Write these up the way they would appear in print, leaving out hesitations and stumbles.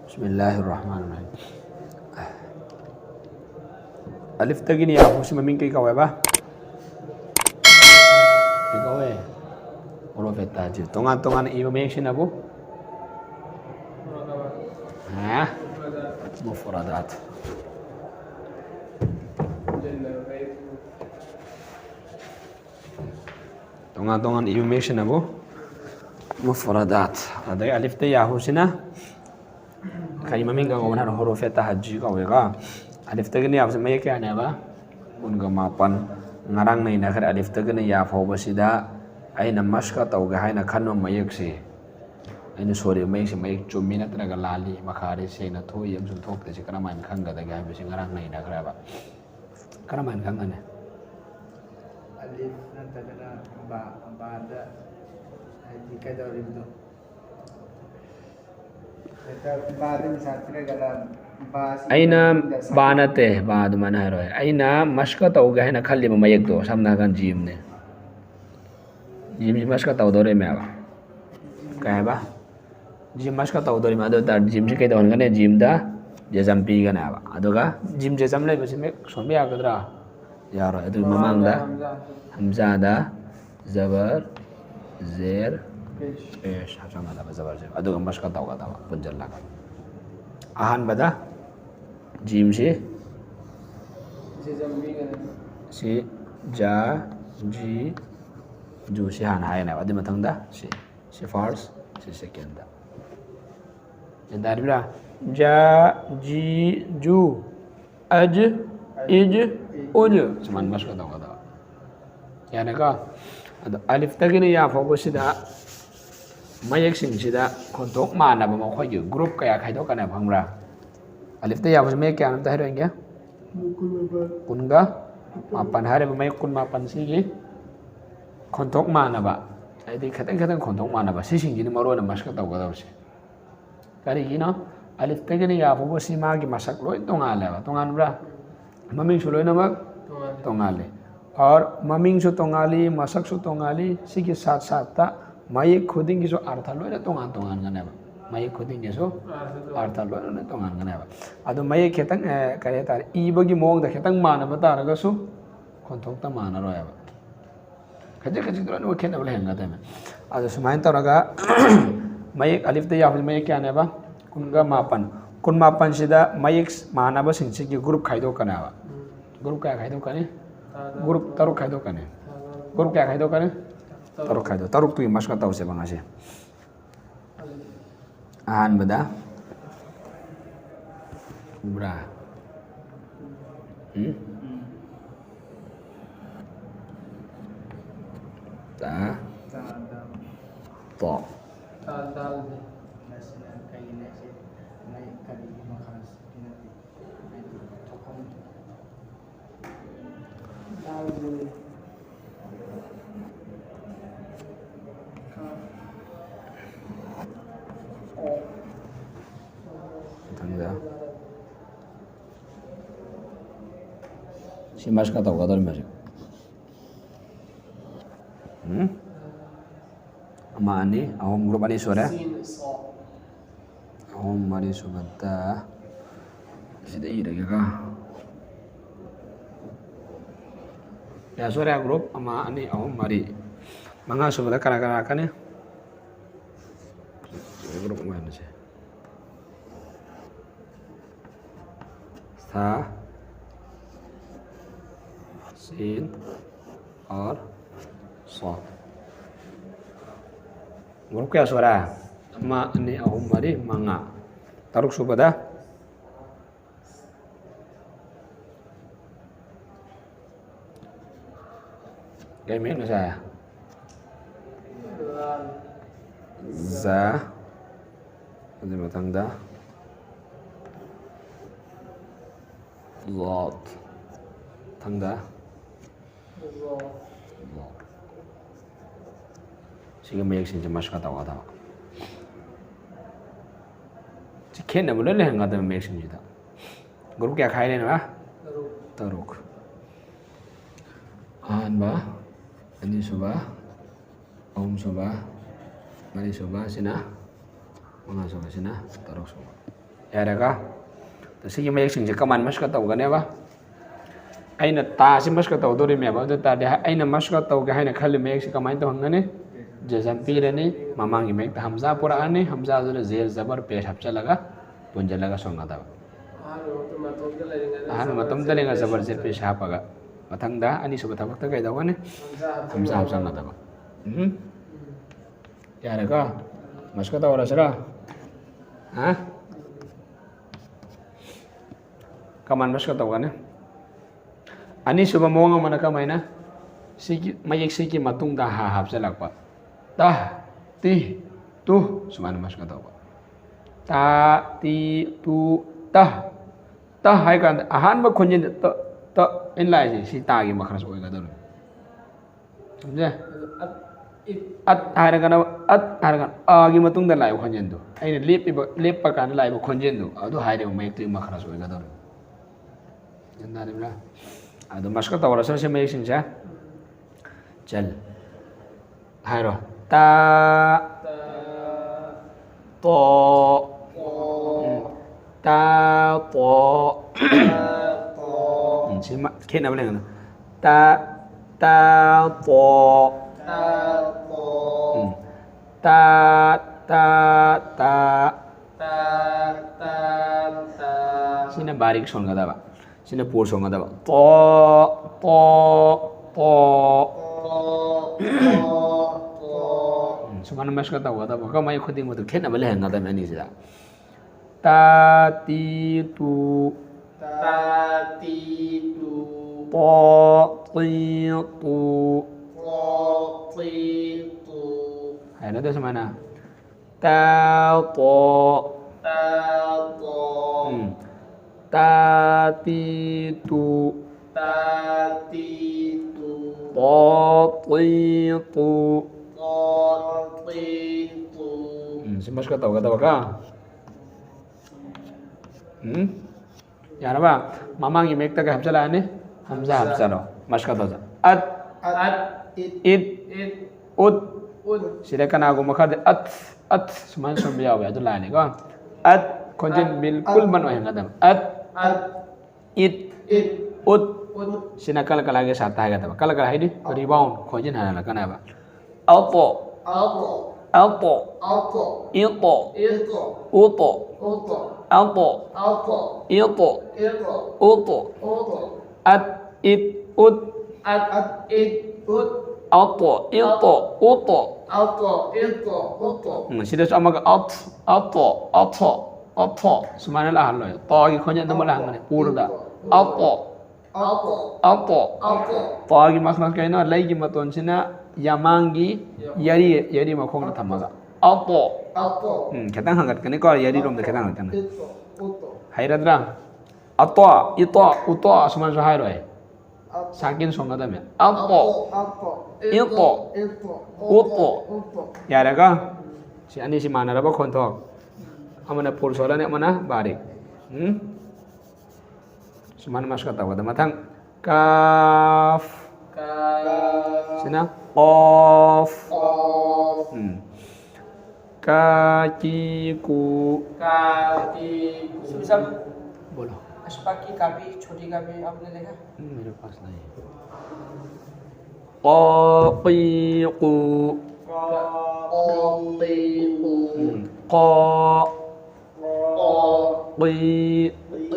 Bismillahirrahmanirrahim. Alif tagini ya si maming kay kawai ba? Ikaw eh. Huruf tajwid. Tungan-tungan information abu? Ha? Mufradat. Tungan-tungan information abu? Mufradat. Ada alif ta ya sina? Kay maming kang kawan huruf tajwid kawai ka. Alif tagini ya may kaya na ba? Unga mapan ngarang na inakar alif tagini ya basida ay na maska tawga hay na kanong mayak si. Ay na sorry mayak si mayak chumina talaga lali makari siya na to yung suntok ta si karaman kang gada gaya basi ngarang na inakar ba? Karaman kang ano? Alif na talaga bada ay di ka daw rin to. Ito bada sa talaga Aina banate ba duman haro aina maska tawga hay na khalli mayak to samna kan jim ne jim maska taw dore me ba kaya ba jim maska taw dore ma do tar jim se kay don gane jim da jazam pi gana ba adoga jim jazam lai basi me sombe agadra yaro adu mamang da hamza da zabar zer pesh hamza da zabar zer adoga maska taw ga da punjal la ahan bada jim si si ja ji ju si han hai na adi matang da si first si second da janda bila ja ji ju aj ij uj cuman mas kata kata ya neka alif tagini ya fokus sida mayak sing sida kontok mana ba mo khoy group kaya khaidok kana bhangra alif ta ya mayak kya nam ta hero ingya kunga mapan hare ba mayak kun mapan sige kontok mana ba ai di khatang kontok mana ba si sing ni maro na mas ka taw ga daw si kari gino alif tagini ya fokus si magi masak loi tongala ba tongan bra maming suloi na mag tongale और ममिंग सो तोंगाली मसक सो तोंगाली सी के साथ साथ ता माये खुदिंग की सो अर्थ लो ना तोंगान तोंगान गने बा माये खुदिंग की सो अर्थ लो ना तोंगान गने बा अदो माये खेतंग करे तार ई बगी मोंग दा खेतंग मान बता रगा सो कोंथोक ता मान रो या बा खजे खजे तो नो खेन बले हंगा ता अदो सुमाइन तो रगा माये अलिफ ते या माये क्या ने बा कुनगा मापन कुन मापन सिदा माये माना बा सिंची की ग्रुप खाइदो कना बा ग्रुप क्या खाइदो कने Grup taruk kaido kan ya? Grup kaya kaido kan ya? Taruk kaido. Taruk tuh mas kata usai bang Asia. Ahan beda. Bra. Ta. To. Tanda. Si mas kata ko kadal mas. Amani, ahom grup ali suara. Ahom mari subata. Sida ira ka. Ya suara grup ama ani ahom mari. Manga subata kara-kara kan ya. Grup mana sih? था sin और सौ grup kaya suara ma ni ahum mari manga taruk subada gaya min saya za ada batang da lot tangda sehingga mayak sih mas kata kata ciken na boleh nggak ada mayak sih kita grup kaya kaya nih bah taruk an bah ini subah om subah mari subah sina Mga suga sina tarok suga. Yara ka? Sige may sing si kaman mas ka tau gane ba? Ay na ta si mas ka tau dori me ba? Ta de ay na mas ka tau ga hay na khali me si kaman to hangane. Jazam pirane mamangi me hamza pura ane hamza zure zer zabar pesh hapcha laga punja laga songa ta. Matom dalenga zabar zer pesh hapaga. Matangda ani suba tabak ta kai dawane. Hamza hapsa ngata ba. Yara ka? Mas ka tau rasara? Hah? Kaman mas ka tau gane? Ani suba mo nga mana kamay na? Siki mayek siki matung da ha hapsa lagpa. Ta ti tu sumana mas ka tau ba? Ta ti tu ta ta hai kan ahan ba khonjin ta in lai si ta gi makhras oi ga dor. Samjhe? At haragan agi matung da lai khonjin do. Aina lep pa kan lai khonjin do. Adu haire mayek tu makhras oi ga dor. Janda ni bla. Adu mas ka tau rasar se mayek sing cha. Chal. Hairo. Ta to ta to sima kena boleh kan ta to ta sina barik song kada ba sina pur song kada ba to sumana mas kata wada ba kamai khuding mutu kena boleh ngada mani sida ta ti tu to ti tu hai nada sumana ta to ta ti tu to ti tu Mas kata ba? Yana ba? Mamang imek ta ka hapsala ane? Hamza hapsalo. Mas kata sa. At it ut sila ka na gumakar de at suman sumbiyaw ya ito lani ko. At konjin bilkul man wahing adam. At it ut sina kala lagi sata ka ba? Kala hindi rebound konjin hanala ka na ba? Alpo Ito Uto Alpo Ito Uto At it ut Alpo Ito Uto Sida sa amaga Alpo Sumana lahat lo Tawagi ko niya naman lang Puro da Alpo Tawagi maknas kayo na Lagi maton sina Yamangi yari makong na tamaga Alpo Ketang hangat kani ko yari rom da ketang hangat kana Hayradra Atwa Utwa Suman sa hayro ay Sakin songa dami Alpo Ito Uto Yara ka Si ani si mana raba kontok Amana pursola ni amana barik Suman mas kata wada matang Kaf Sina Qaf Kakiku सब बोलो अशफाक की काफी छोटी काफी आपने देखा मेरे पास नहीं Qaqiqu Qaqiqu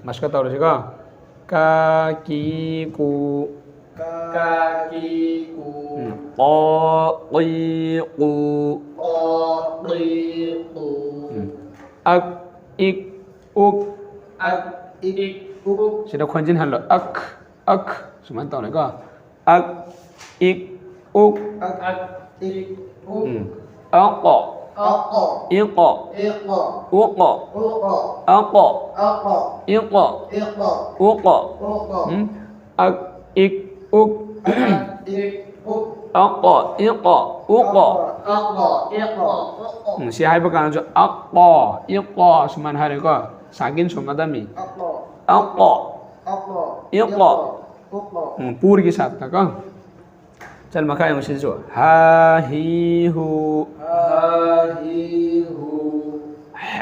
Mas kata udah sih Kakiku Qaqiqu Ak ik uk Sudah kunjin halo ak Suman tahu nih ak ik uk Aqo Iqo Uqo Aqo Iqo Uqo Ak ik uk Aqo Iqo Uqo Si hai bukan aja Aqo Iqo Suman hari ko Sakin sungadami Aqo Iqo पूरी के साथ था कौन चल मखा है मुझे जो हा he who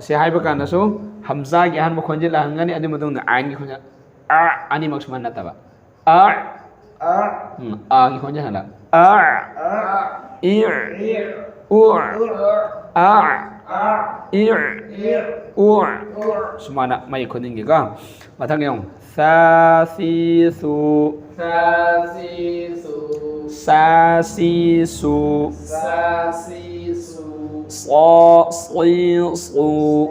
si hai baka na so hamza gi han mo khonje la hangani adi mo dong ain gi khonja ani mak suman nata ba gi khonja hala i sumana mai khoning gi ka mathang yong sa si su sa si su so si su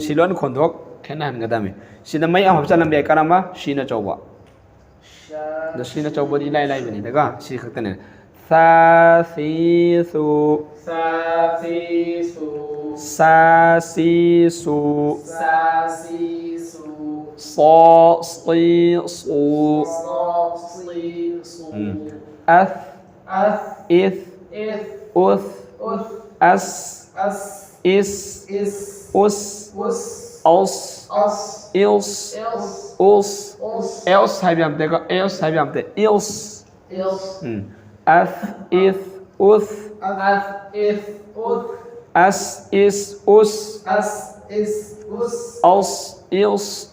silon khondok khenan ga dami sida mai am chalam be karama shina chawba da shina chawba di lai lai bani daga si khaktane sa si su sa si su so si su as is us is us ils else hai biam te ko else hai biam te ils as is us as is us ils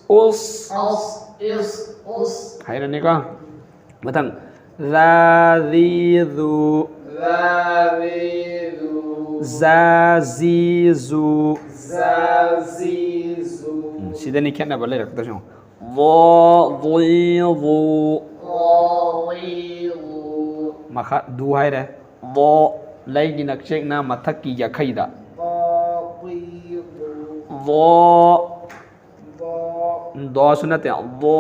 hai ra ni ko matang zazizu zazizu sida ni kena boleh rakta sho dhidu maka du hai re do lai gi nak chek na mathak ki ya khaida do sunate do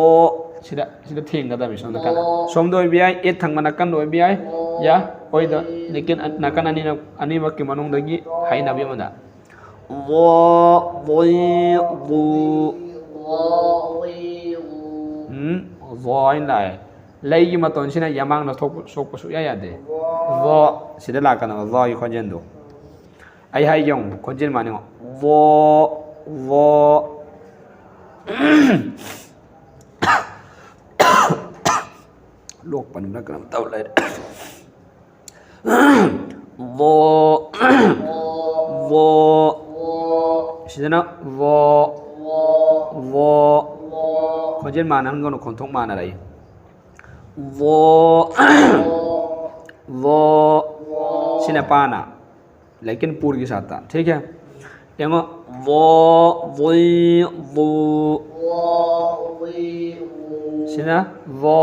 sida theng ga da mi som kan som do bi ai et thang mana kan do bi ai ya oi da lekin nakan ani mak ki manung dagi hai na bi manda voin lại lấy cái mà tuần xin này yamang nó thốt số của số ya de vo xin để là cái nào vo con dân đồ ai hay dùng con dân mà nè vo luộc bằng nó cái làm tao lại vo xin nó vo con dân mà nó còn thông mà này vo xin là pa na लेकिन पूर के साथ था ठीक है देखो वो सिना वो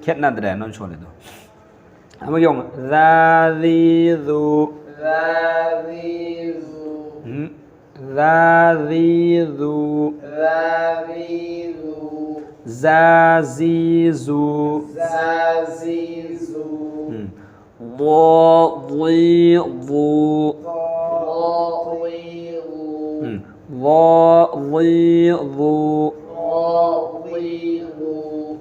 कितना दर है नॉन छोड़े दो हम क्यों ज़ाज़ीज़ु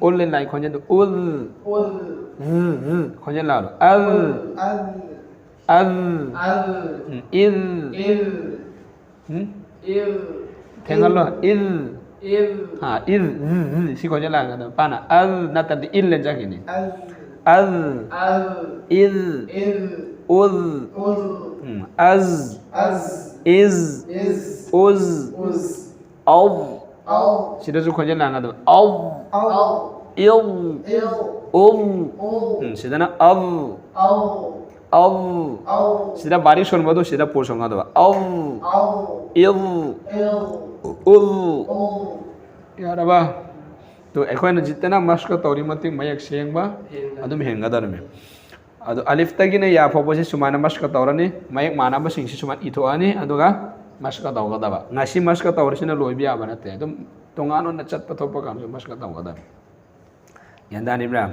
ul lên lại con nhân ul con nhân nào thế ngon luôn si con nhân là pa na na tadi lên chắc ini ul is uz sudah suka je lah ngadu sudah na sudah baris kon bodo sudah pur song ngadu ya ada ba to ekoi na jitna mask ka tori mati mayak seng ba adum henga dar me ꯑꯗꯣ ꯑꯂꯤꯐꯇꯒꯤꯅ ꯌꯥ ꯐꯥꯎꯕꯁꯤ ꯁꯨꯃꯥꯏꯅ ꯃꯁꯀ ꯇꯧꯔꯅꯤ ꯃꯌꯦꯛ ꯃꯥꯟꯅꯕꯁꯤꯡꯁꯤ ꯁꯨꯃꯥꯏꯅ ꯏꯊꯣꯛꯑꯅꯤ ꯑꯗꯨꯒ ꯃꯁꯀ ꯇꯧꯒꯗꯕ ꯉꯁꯤ ꯃꯁꯀ ꯇꯧꯔꯤꯁꯤꯅ ꯂꯣꯏꯕ ꯌꯥꯕ ꯅꯠꯇꯦ ꯑꯗꯨꯝ ꯇꯣꯉꯥꯟ ꯑꯣꯏꯅ ꯆꯠꯄ ꯊꯣꯛꯄ ꯀꯥꯟꯗꯁꯨ ꯃꯁꯀ ꯇꯧꯒꯗꯕ ꯒ꯭ꯌꯥꯟ ꯇꯥꯔꯤꯕ꯭ꯔꯥ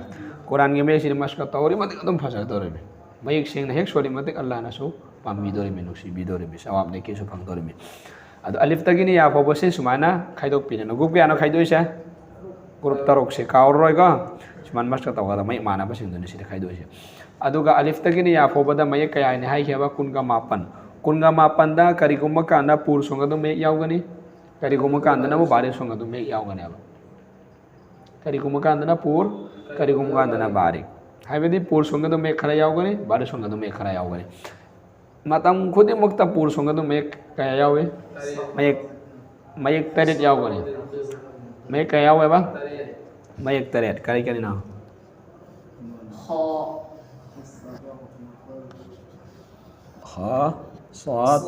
ꯀꯨꯔꯥꯟꯒꯤ ꯃꯌꯦꯛꯁꯤꯗ ꯃꯁꯀ ꯇꯧꯔꯤ ꯃꯇꯤꯛ ꯑꯗꯨꯝ ꯐꯖꯗꯧꯔꯤꯃꯤ ꯃꯌꯦꯛ ꯁꯦꯡꯅ ꯍꯦꯛ ꯁꯣꯜꯂꯤ ꯃꯇꯤꯛ ꯑꯜꯂꯥꯍꯅꯁꯨ ꯄꯥꯝꯕꯤꯗꯧꯔꯤꯃꯤ ꯅꯨꯡꯁꯤꯕꯤꯗꯧꯔꯤꯃꯤ ꯁꯋꯥꯕ ꯅꯦꯀꯤꯁꯨ ꯐꯪꯗꯧꯔꯤꯃꯤ ꯑꯗꯣ ꯑꯂꯤꯐꯇꯒꯤꯅ ꯌꯥ ꯐꯥꯎꯕꯁꯤ ꯁꯨꯃꯥꯏꯅ ꯈꯥꯏꯗꯣꯛꯄꯤꯗꯅ ꯒ꯭ꯔꯨꯞ ꯀꯌꯥꯅꯣ ꯈꯥꯏꯗꯣꯛꯏꯁꯦ ꯒ꯭ꯔꯨꯞ ꯇꯔꯨꯛꯁꯦ ꯀꯥꯎꯔꯔꯣꯏꯀꯣ ꯁꯨꯃꯥꯏꯅ ꯃꯁꯀ ꯇꯧꯒꯗꯕ ꯃꯌꯦꯛ ꯃꯥꯟꯅꯕꯁꯤꯡꯗꯨꯅꯤ ꯁꯤꯗ ꯈꯥꯏꯗꯣꯛꯏꯁꯦ ꯑꯗꯨꯒ ꯑꯂꯤꯐꯇꯒꯤꯅ ꯌꯥ ꯐꯥꯎꯕꯗ ꯃꯌꯦꯛ ꯀꯌꯥꯅꯤ ꯍꯥꯏꯈꯤꯕ ꯀꯨꯟꯒ ꯃꯥꯄꯟꯗ ꯀꯔꯤꯒꯨꯝꯕ ꯀꯥꯟꯗ ꯄꯨꯔ ꯁꯣꯡꯒꯗꯕ ꯃꯌꯦꯛ ꯌꯥꯎꯒꯅꯤ ꯀꯔꯤꯒꯨꯝꯕ ꯀꯥꯟꯗꯅ ꯑꯃꯨꯛ ꯕꯥꯔꯤꯛ ꯁꯣꯡꯒꯗꯕ ꯃꯌꯦꯛ ꯌꯥꯎꯒꯅꯦꯕ ꯀꯔꯤꯒꯨꯝꯕ ꯀꯥꯟꯗꯅ ꯄꯨꯔ ꯀꯔꯤꯒꯨꯝꯕ ꯀꯥꯟꯗꯅ ꯕꯥꯔꯤꯛ ꯍꯥꯏꯕꯗꯤ ꯄꯨꯔ ꯁꯣꯡꯒꯗꯕ ꯃꯌꯦꯛ ꯈꯔ ꯌꯥꯎꯒꯅꯤ ꯕꯥꯔꯤꯛ ꯁꯣꯡꯒꯗꯕ ꯃꯌꯦꯛ ꯈꯔ ꯌꯥꯎꯒꯅꯤ ꯃꯇꯝ ꯈꯨꯗꯤꯡꯃꯛꯇ ꯄꯨꯔ ꯁꯣꯡꯒꯗꯕ ꯃꯌꯦꯛ ꯀꯌꯥ ꯌꯥꯎꯏ ꯃꯌꯦꯛ 8 ꯌꯥꯎꯒꯅꯤ ꯃꯌꯦꯛ ꯀꯌꯥ ꯌꯥꯎꯋꯦꯕ ꯃꯌꯦꯛ 8 ꯀꯔꯤ ꯀꯔꯤꯅꯣ ꯈ ꯁꯥꯠ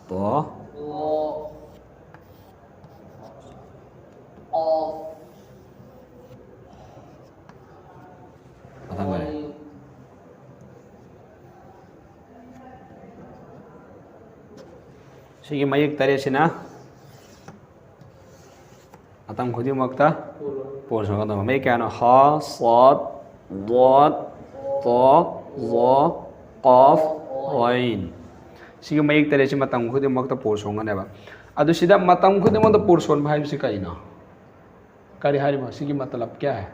ꯇꯣ ꯃꯊꯪ ꯀꯔꯤ ꯁꯤꯒꯤ ꯃꯌꯦꯛ 8ꯁꯤꯅ ꯃꯇꯝ ꯈꯨꯗꯤꯡꯃꯛꯇ ꯄꯨꯔ ꯁꯣꯡꯒꯗꯕ ꯃꯌꯦꯛ ꯀꯌꯥꯅꯣ ꯍ ꯁꯥꯠ ꯗꯣꯠ ꯇꯣ ꯖꯣ ꯀꯣꯐ ꯑꯣꯏꯟ ꯁꯤꯒꯤ ꯃꯌꯦꯛ 8ꯁꯤ ꯃꯇꯝ ꯈꯨꯗꯤꯡꯃꯛꯇ ꯄꯨꯔ ꯁꯣꯡꯒꯅꯦꯕ ꯑꯗꯨ ꯁꯤꯗ ꯃꯇꯝ ꯈꯨꯗꯤꯡꯃꯛꯇ ꯄꯨꯔ ꯁꯣꯟꯕ ꯍꯥꯏꯕꯁꯤ ꯀꯔꯤꯅꯣ ꯀꯔꯤ ꯍꯥꯏꯔꯤꯕ ꯁꯤꯒꯤ ꯃꯇꯂꯕ ꯀꯌꯥ है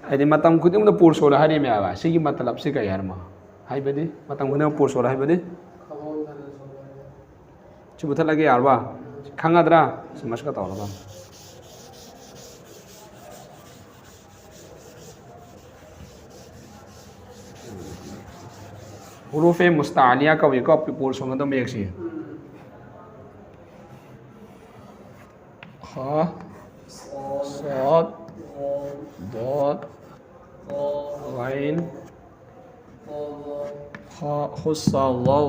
ꯍꯥꯏꯗꯤ ꯃꯇꯝ ꯈꯨꯗꯤꯡꯃꯛꯇ ꯄꯨꯔ ꯁꯣꯜ ꯍꯥꯏꯔꯤꯃꯦꯕ ꯁꯤꯒꯤ ꯃꯇꯂꯕꯁꯤ ꯀꯔꯤ ꯍꯥꯏꯔꯤꯃꯣ ꯍꯥꯏꯕꯗꯤ ꯃꯇꯝ ꯈꯨꯗꯤꯡꯃꯛ ꯄꯨꯔ ꯁꯣꯜ ꯍꯥꯏꯕꯗꯤ ꯁꯤ ꯃꯨꯊꯠꯂꯒꯦ ꯌꯥꯔꯕ ꯈꯪꯒꯗ꯭ꯔꯥ ꯁꯤ ꯃꯁꯀ ꯇꯧꯔꯕ हुरूफे मुस्तालिया कौइको पूर्व सोंगदम मयेक्सी ख साद दाद गैन खुस्सा लाउ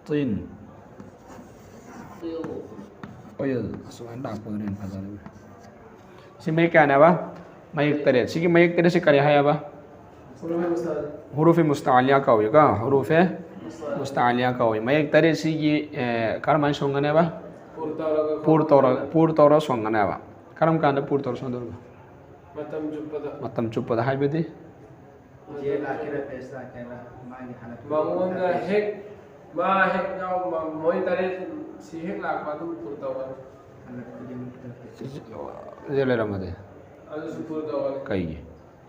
तीन ओयल सुमान डाकपदरेन फजाले सी मयेक कयानेबा मयेक 8 सिगी मयेक 8 से करे हायाबा हुरूफ मुस्तालिया कौइको हुरूफ मुस्तालिया कौइ मयेक 8 सिगी करमाय सोंगनेबा पूर तौर सोंगनेबा करम कांदा पूर तौर सोंदोरबा मतम चुप्पदा हाइबदि जे लाकेरा पैसा केरा मागी हालत मंगोंदा हेक मा हेक नाउ मोय तारे सी हेक लाकबा तुम पूर तौर हालत कुदिन जेलेरमदे अदु सुपूर तौर कई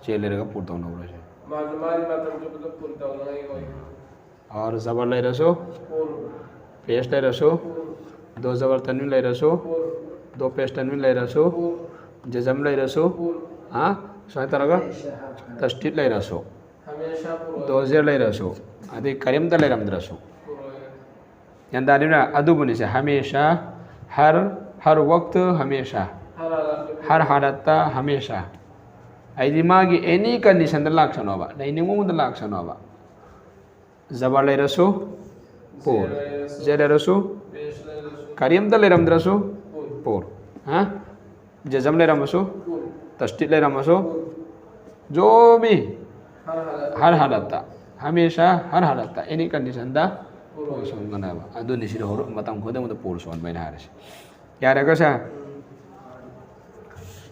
जेलेरगा पूर तौर नौरसे माजमारी मतम चुप्पदा पूर तौर नgai होय और जबर लेरसो पूर पेस्ट लेरसो दो जबर तन्वीन लेरसो दो पेस्ट तन्वीन लेरसो जजम लेरसो हाँ सोय तरगा तस्दीद लेरसो हमेशा पूर दो जेर लेरसो अदि करीम त लेरमद्रसो यंदानिना अदुबुनि से हमेशा हर वक्त हमेशा हर हालत हमेशा आइदि मागी एनी कंडीशन द लाक्सनोबा लाइनिंग मुद लाक्सनोबा जबर लेरसो पूर जेर लेरसो करीम त लेरमद्रसो पूर हाँ जजम लेरमसो तस्दीद लेरमसो जो भी हर हालत हमेशा हर हालत एनी कंडीशन दा पूर सोंगनेबा अदुनि सिर होर मतम खोदम द पूर सोन बैन हारस यारेगा सा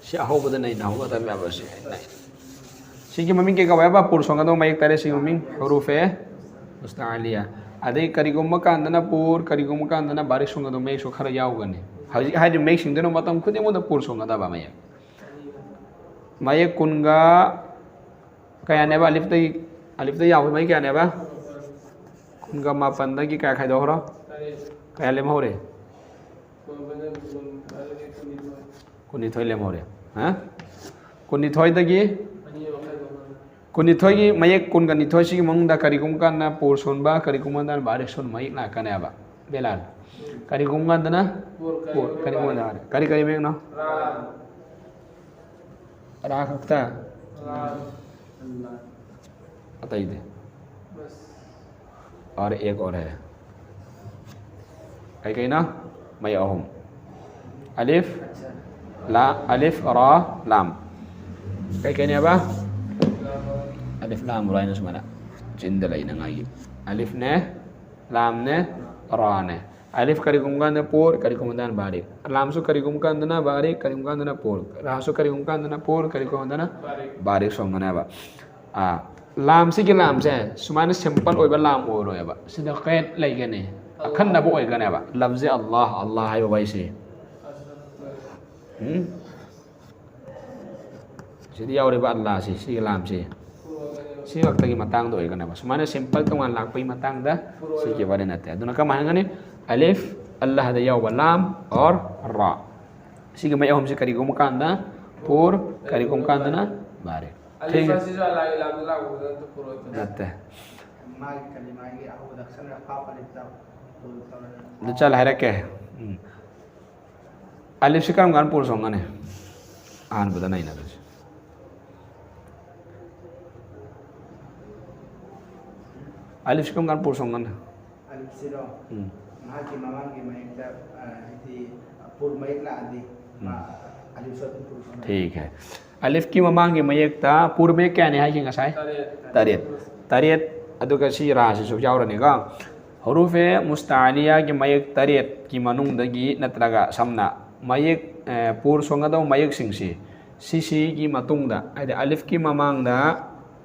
सी अहोबद नै नाहोबा तम याबसे नै सिगी ममिंग के गवाबा पूर सोंगदो मयेक 8 सिगी ममिंग हुरूफे मुस्तालिया अदे करिगुम्मा कांदना पूर करिगुम्मा कांदना बारिक सोंगदो मयेक सो खरा यावगने हाजि हाजि मयेक सिंगदनो मतम खुदिमो पूर सोंगदाबा मयेक कुनगा कयानेबा अलिफ्तै याव मयेक कयानेबा कुनगा मापनदगी कया खायदोहरो कया लेमहौरे कुनिथोय लेमहौरे हाँ कुनिथोयदगी कुनिथोयगी मयेक कुनगा निथोय सिगी मंगदा करिगुम काना पूर सोनबा करिगुम काना बारिक सोन मयेक लाकनेबा बेलाल करिगुम काना पूर करिगुम काना करी करी मयेक नो रा खक्ता बताइए दे और एक और है कहीं कहीं ना may ahum. Alif la alif ra lam. Kayak ini apa? Alif lam ra ini semana. Cinta lain lagi. Alif ne, lam ne, ra ne. Alif karigumkan na pur, karigumkan na barik. Lam su karigumkan na barik, karigumkan na pur. Ra su karigumkan na pur, karigumkan na barik song na ba. Lam si ki lam se, sumana simple oi ba lam oi ro ba. Sida qait lai gane. Akan na bo oi gane ba. Lafzi Allah, Allah hai ba si. Jadi ya ba Allah si, si lam si. Si waktu lagi matang tu oi gane ba. Sumana simple tu man lak pai matang dah. Si ki ba na te. Aduna ka mahanga ni alif Allah ada ya wa lam or ra. Si ki mai hom si karigumkan na pur, karigumkan na barik. Alif masih soal lagi lam tu purut. Nate. Mai kalimah ini aku dah sana kau alif lam. Itu cala hari ke? Alif sekarang kan pur songan ya. Betul naik nado. Alif sekarang kan pur songan. Alif siro. Mahaki mamang gimana kita itu pur maik lah adi. Alif siro pur songan. ठीक है अलिफ की ममांगी मयेक्ता पूर्व में क्या निहाय king Sai तरियत तरियत अदुगा सी राशि सु यावरने गा हुरूफे मुस्तालिया की मयेक तरियत की मनुंग दगी नत्रगा समना मयेक पूर सोंगदो मयेक सिंगसी सीसी की मतुंग दा आइदे अलिफ की ममांग दा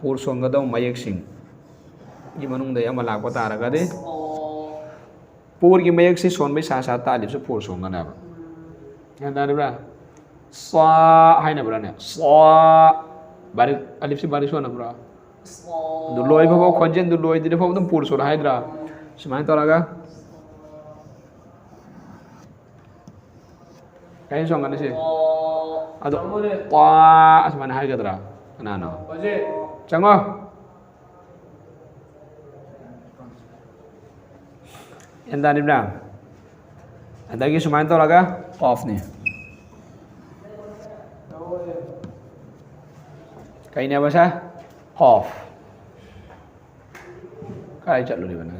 पूर सोंगदो मयेक सिंग की मनुंग दा यमा लाको तारगा दे पूर की मयेक सी सोन बे सा सा ता अलिफ से पूर सोंगना बा याद आ रहा Sa hai na berani. Sa baris alif si baris mana bro? Dulu ibu bawa konjen dulu itu dia bawa tu pur surah hydra. Semuanya tahu laga? Kain song kan sih? Aduh, wah semuanya hai kadra. Nana. Canggo. Entah ni berang. Ada lagi semuanya tahu laga? Off ni. Kain apa sah? Off. Kaya cat lu di mana?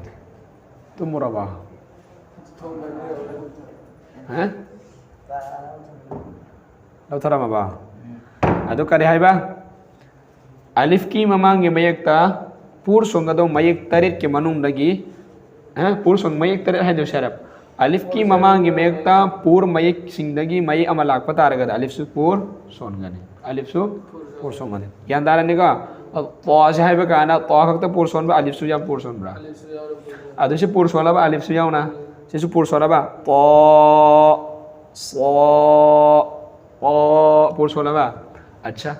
Tu murah bah. Hah? Lalu thara apa? Ado kari hai bah? Alif ki mamangi mayak ta pur songa do mayak tarit ke manung lagi. Pur song mayak tarit hai do syarab. Alif ki mamangi mayak ta pur mayak singdagi mayak amalak pata aragad alif su pur songa ni. Alif su pur songa ni. Yang darah ni ka to se hai ba kana to khakta pur son ba alif su jam pur son bra. Ado se pur sola ba alif su yaw na. Se su pur sola ba to so o pur sola ba. अच्छा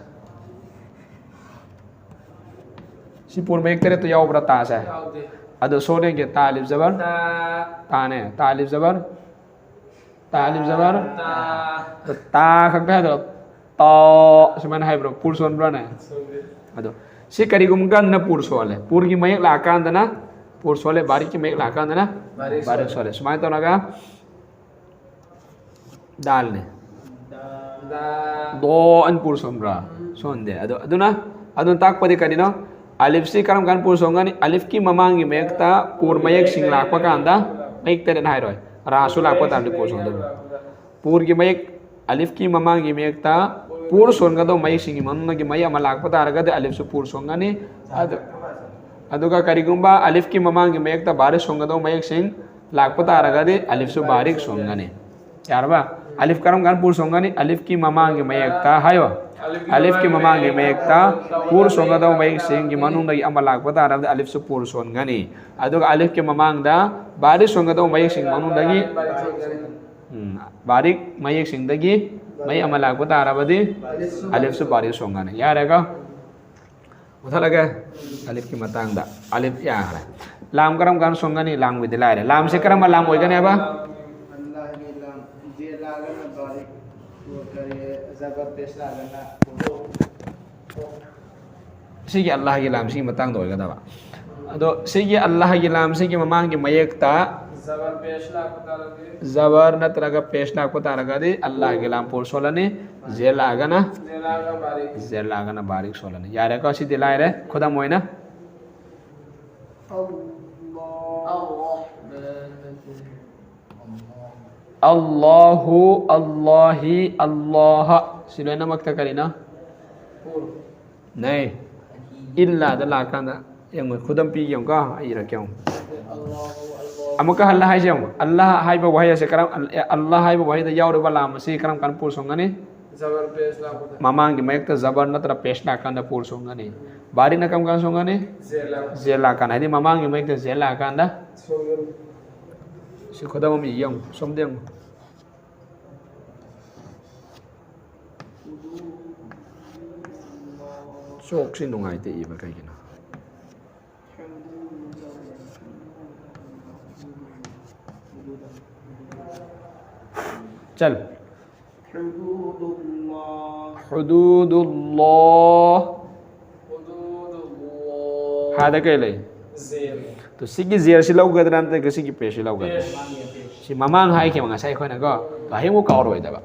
si pur mayak tarit to yaw bra ta sa. Ado सोने के ता अलिफ जबर ता ने ता अलिफ जबर तो ता खकता है तो तो semuanya hai bro pur son bro ne ado si karigumkan na pur sole pur ki mayak lakan dana pur sole barik ki mayak lakan dana barik sole semuanya to naga dal ne do an pur son bro son de ado na ado tak padi kadino alif si karam kan pur songani alif ki mamangi mekta pur mayak sing lakwa kanda maik teren hai roi rasul lakwa tam di pur song do pur ki mayak alif ki mamangi mekta pur songa do mayak sing manna ki maya malakwa taraga de alif su pur songani aduga karigumba alif ki mamangi mekta baris songa do mayak sing lakwa taraga de alif su barik songani yarba alif karam kan pur songani alif ki mamangi mekta hayo alif ki mamangi mekta pur songa do mayak sing ki manung lagi amalak pata arab alif su pur songani aduga alif ki mamang da baris songa do mayak sing manung lagi barik mayak sing lagi may amalak pata arab di alif su baris songani ya rega uthal lagi alif ki matang da alif ya lam karam kan songani lang widilai lam se karam lam hoy gane apa Sige Allah ki lam sige matang doi kada ba ado sige Allah ki lam sige mamang ki mayak ta zabar na traga peshna ko taraga de Allah ki lam pur solane zel agana barik solane yare ka si dilai re khoda moina Allahu, Allahi, Allah. Sila na magtakalina? Này, illa da la kanda yang khudam pi yang ka ai ra kyong. Amaka Allah hai jam. Allah hai ba wahya se karam Allah hai ba wahya da yaw ba lam se karam kan pur songane. Zabar pes la ko. Mamang di mayek ta zabar na tra pes na kanda pur songane. Bari na kam kan songane? Zela kan. Hadi mamang di mayek ta zela kanda. Si khudam mi yang som deng. Sok sin nungai te iba kay kina. चल हुदूदुल्लाह हादा कहले तो सिगी जेर si lau gadran ta ga sigi pe si lau gadran si mamang hai ke mga sai khoi na go to hai mo ka roi da ba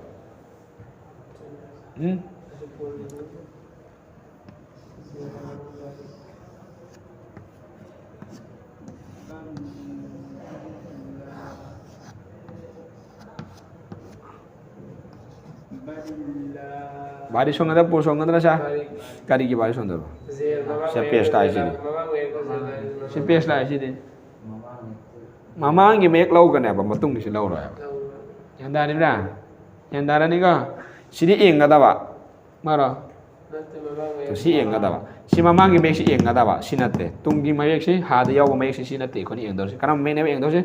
बारिश होंगे तो पुरुष होंगे तो ना करी की बारिश होंगे तो पेस्ट आई सी पेस्ट आई सी मामा की make lau kan ya matung di lau ya yang dari mana yang dari ni ka sini ing kata ba mara tu si ing kata ba si mama की make si ing kata ba si nate tung की make si hada yaw make si nate ko ni ing dor si karena main ing dor si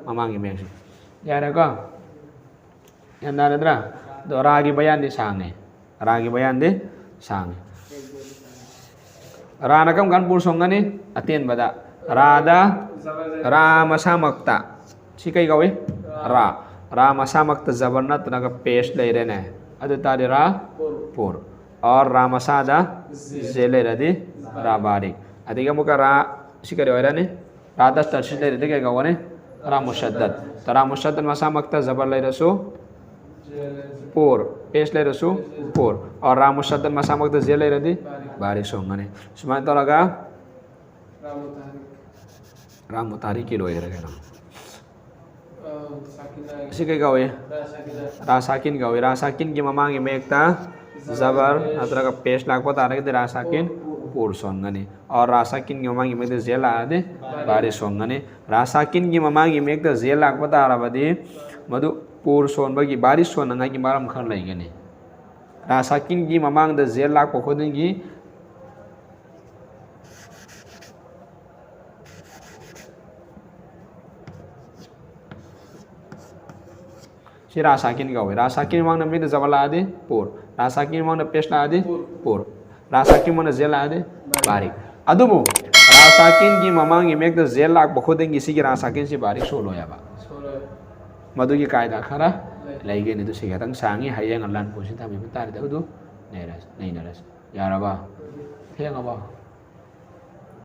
mama की make si ya ada ka yang dari mana do ragi bayan di sange ragi bayan di sange rana kam kan pur songani atin bada rada ra masamakta si kai gawe ra masamakta zabarna tanaga pesh dai rene adu tadi ra pur और रामसादा जेले रदी राबारिक अधिका मुका रा सिकरे होरा ने रादा तर्शिले रदी के गावने रामुशद्दद तरामुशद्दद मसामक्ता जबर ले रसो पोर पेश ले रसो पोर और रामुशद्दद मसामक्ता जेले रदी बारिक सोंगने सुमान तो लगा रामुतारी की लोय रगे सिके गावे रासाकिन गावे रासाकिन की ममांगी मेकता zabar atau ke pesh lag pota ada kita rasakin pur songane और rasakin की ममांगी में तो जेल आदे बारिश songane rasakin की ममांगी में तो जेल lag pota आ रहा बदी मधु pur son bagi बारिश sonanga की मारम खन लगे ने rasakin की ममांग तो जेल lag पकोदेंगी si rasakin gawe rasakin mang na mit zawala ade pur rasakin mang na pesna ade pur rasakin mang na zela ade barik adubu rasakin ki mamang imek da zela bakhodeng isi ki rasakin si barik solo ya ba madu ki kaida khara laige ni tu sigatang sangi hayang alan posin tami bentar da udu neras nei naras ya raba hayang ba